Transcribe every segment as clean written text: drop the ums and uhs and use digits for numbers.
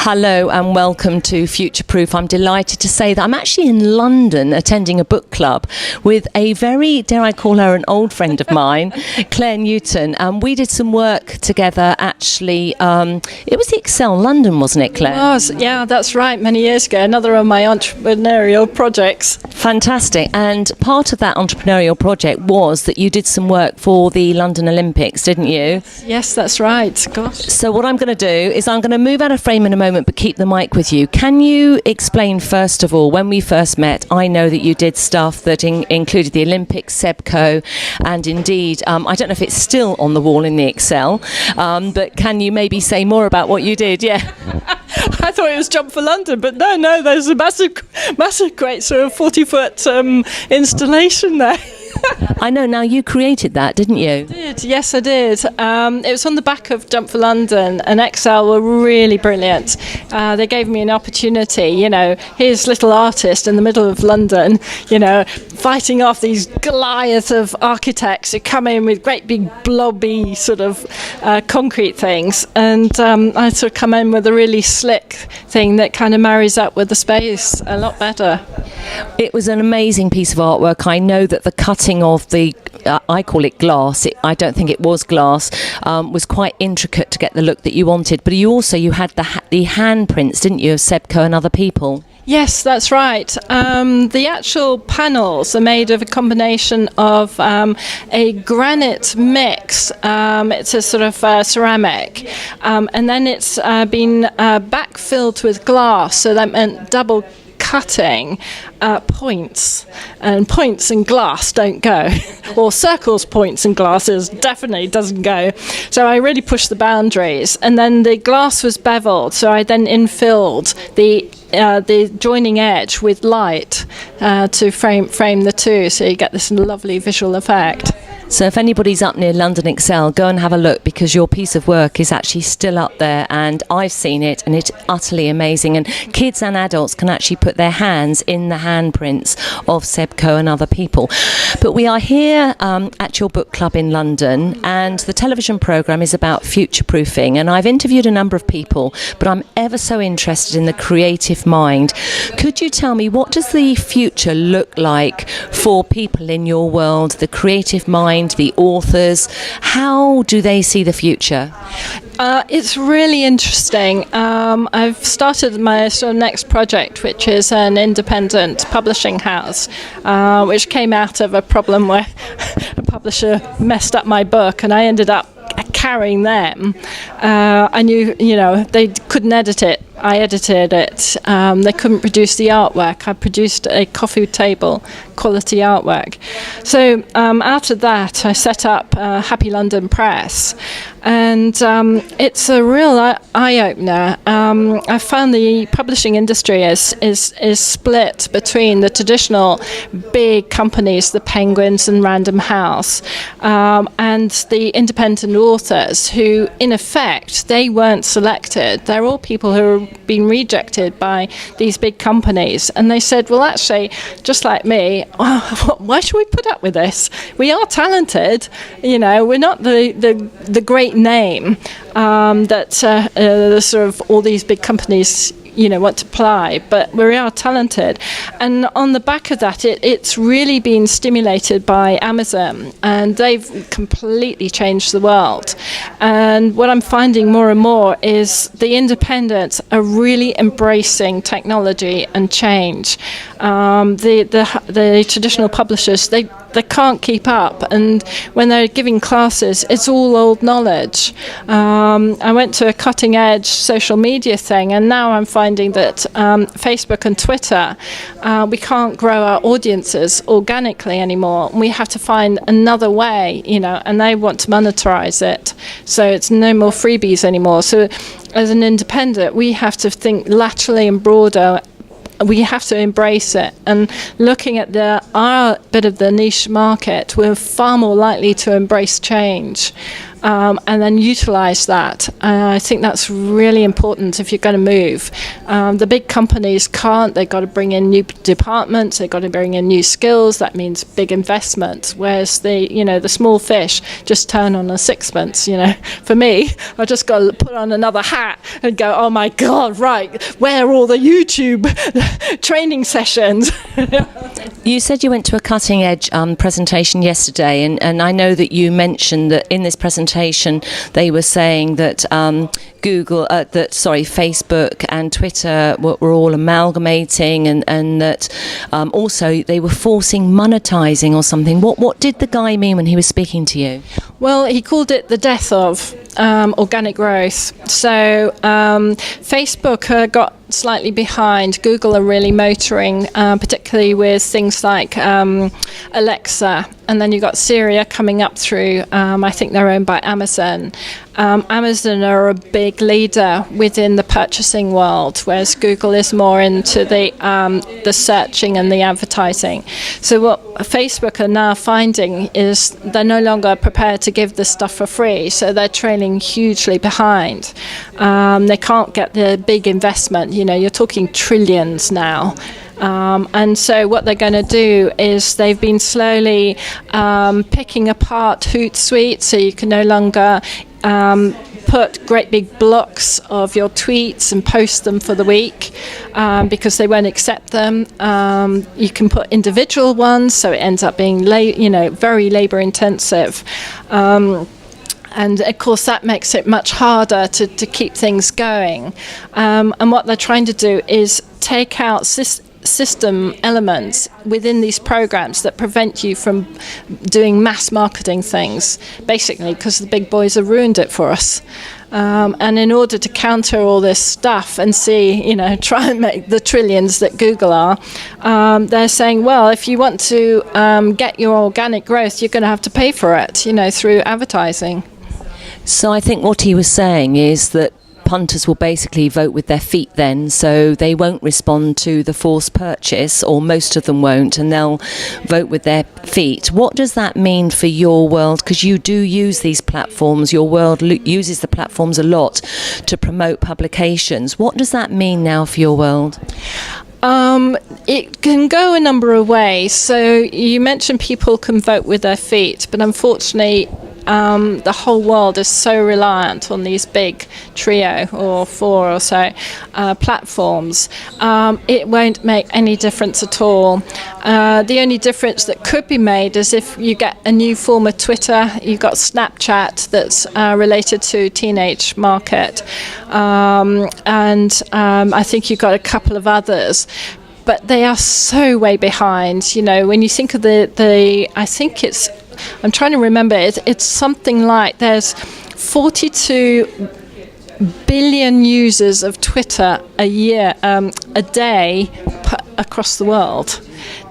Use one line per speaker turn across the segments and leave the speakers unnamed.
Hello and welcome to Future Proof. I'm delighted to say that I'm actually in London attending a book club with a very, dare I call her, an old friend of mine, Clare Newton. And we did some work together actually. It was the ExcelLondon, wasn't it, Claire?
It was, yeah, that's right, many years ago. Another of my entrepreneurial projects.
Fantastic. And part of that entrepreneurial project was that you did some work for the London Olympics, didn't you?
Yes, that's right. Gosh.
So what I'm going to do is I'm going to move out of frame in a moment, but keep the mic with you. Can you explain, first of all, when we first met, I know that you did stuff that included the Olympics, Sebco, and indeed, I don't know if it's still on the wall in the Excel, but can you maybe say more about what you did? Yeah.
I thought it was Jump for London, but no, there's a massive great sort of 40-foot installation there.
I know, now you created that, didn't you?
Yes, I did. It was on the back of Jump for London, and Excel were really brilliant. They gave me an opportunity, here's little artist in the middle of London, fighting off these Goliath of architects who come in with great big blobby sort of concrete things. And I sort of come in with a really slick thing that kind of marries up with the space a lot better.
It was an amazing piece of artwork. I know that the cutting of the, I call it glass, I don't think it was glass, was quite intricate to get the look that you wanted. But you had the handprints, didn't you, of Sebco and other people?
Yes, that's right. The actual panels are made of a combination of a granite mix. It's a sort of ceramic. And then it's been backfilled with glass, so that meant double cutting points, and points and glass don't go, or circles, points and glasses definitely doesn't go. So I really pushed the boundaries, and then the glass was beveled, so I then infilled the joining edge with light to frame the two, so you get this lovely visual effect.
So if anybody's up near London Excel, go and have a look, because your piece of work is actually still up there, and I've seen it and it's utterly amazing, and kids and adults can actually put their hands in the handprints of Sebco and other people. But we are here at your book club in London, and the television programme is about future proofing, and I've interviewed a number of people, but I'm ever so interested in the creative mind. Could you tell me, what does the future look like for people in your world, the creative mind, the authors? How do they see the future?
It's really interesting. I've started my sort of next project, which is an independent publishing house, which came out of a problem where a publisher messed up my book, and I ended up carrying them. I knew, they couldn't edit it. I edited it. They couldn't produce the artwork. I produced a coffee table quality artwork. So out of that, I set up Happy London Press, and it's a real eye-opener. I found the publishing industry is split between the traditional big companies, the Penguins and Random House, and the independent authors who, in effect, they weren't selected. They're all people who are been rejected by these big companies, and they said, well, actually, just like me, why should we put up with this? We are talented, we're not the great name that sort of all these big companies want to apply, but we are talented. And on the back of that, it's really been stimulated by Amazon, and they've completely changed the world. And what I'm finding more and more is the independents are really embracing technology and change. The traditional publishers, they can't keep up, and when they're giving classes, it's all old knowledge. I went to a cutting edge social media thing, and now I'm finding that Facebook and Twitter, we can't grow our audiences organically anymore. We have to find another way, and they want to monetize it. So it's no more freebies anymore. So as an independent, we have to think laterally and broader. We have to embrace it, and looking at our bit of the niche market, we're far more likely to embrace change. and then utilize that. I think that's really important if you're going to move. The big companies can't. They've got to bring in new departments. They've got to bring in new skills. That means big investment. Whereas the small fish just turn on a sixpence. For me, I just got to put on another hat and go, oh my God, right, where are all the YouTube training sessions?
You said you went to a cutting edge presentation yesterday, and I know that you mentioned that in this presentation they were saying that Facebook and Twitter were all amalgamating, and that also they were forcing monetizing or something. What did the guy mean when he was speaking to you?
Well, he called it the death of organic growth. So Facebook got slightly behind. Google are really motoring, particularly with things like Alexa, and then you've got Syria coming up through. I think they're owned by Amazon. Amazon are a big leader within the purchasing world, whereas Google is more into the searching and the advertising. So what Facebook are now finding is they're no longer prepared to give this stuff for free, so they're trailing hugely behind. They can't get the big investment. You're talking trillions now. And so what they're going to do is they've been slowly picking apart Hootsuite, so you can no longer put great big blocks of your tweets and post them for the week because they won't accept them. You can put individual ones, so it ends up being very labor intensive. And of course that makes it much harder to keep things going. And what they're trying to do is take out system elements within these programs that prevent you from doing mass marketing things, basically because the big boys have ruined it for us. And in order to counter all this stuff and try and make the trillions that Google are, they're saying, well, if you want to get your organic growth, you're going to have to pay for it, through advertising.
So I think what he was saying is that punters will basically vote with their feet then, so they won't respond to the forced purchase, or most of them won't, and they'll vote with their feet. What does that mean for your world? Because you do use these platforms, your world uses the platforms a lot to promote publications. What does that mean now for your world?
It can go a number of ways. So you mentioned people can vote with their feet, but unfortunately the whole world is so reliant on these big trio or four or so platforms. It won't make any difference at all. The only difference that could be made is if you get a new form of Twitter. You've got Snapchat that's related to teenage market, and I think you've got a couple of others. But they are so way behind. When you think of I think I'm trying to remember, it's something like there's 42 billion users of Twitter a day across the world.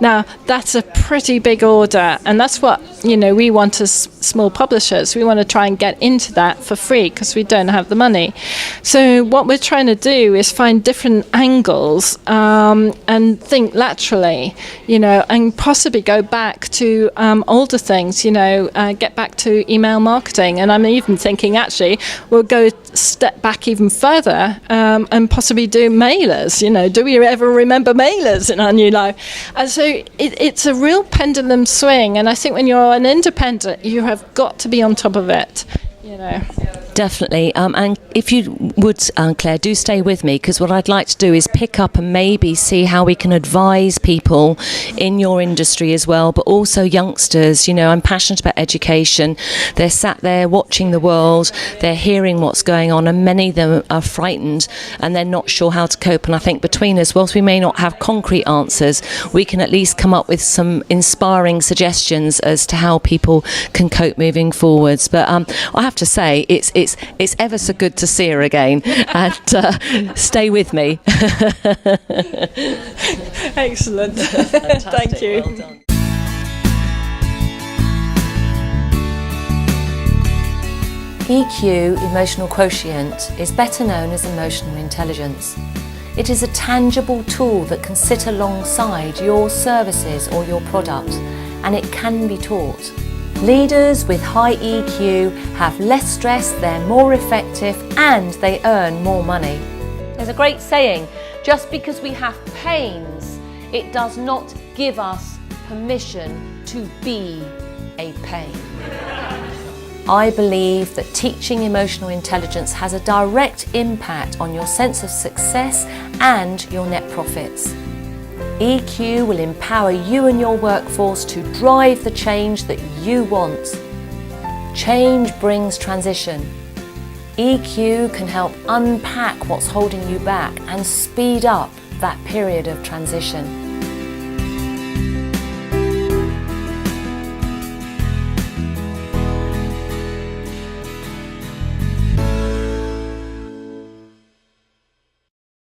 Now, that's a pretty big order, and that's what we want as small publishers. We want to try and get into that for free because we don't have the money. So what we're trying to do is find different angles and think laterally, and possibly go back to older things, get back to email marketing. And I'm even thinking, actually, we'll go step back even further and possibly do mailers. Do we ever remember mailers in our new life? And so it's a real pendulum swing, and I think when you're an independent, you have got to be on top of it.
Definitely. And if you would, Claire, do stay with me, because what I'd like to do is pick up and maybe see how we can advise people in your industry as well, but also youngsters. I'm passionate about education. They're sat there watching the world, they're hearing what's going on, and many of them are frightened and they're not sure how to cope. And I think between us, whilst we may not have concrete answers, we can at least come up with some inspiring suggestions as to how people can cope moving forwards. But I have to say, it's ever so good to see her again, and stay with me.
Excellent. Thank you.
Well done. EQ, emotional quotient, is better known as emotional intelligence. It is a tangible tool that can sit alongside your services or your product, and it can be taught. Leaders with high EQ have less stress, they're more effective, and they earn more money. There's a great saying, just because we have pains, it does not give us permission to be a pain. I believe that teaching emotional intelligence has a direct impact on your sense of success and your net profits. EQ will empower you and your workforce to drive the change that you want. Change brings transition. EQ can help unpack what's holding you back and speed up that period of transition.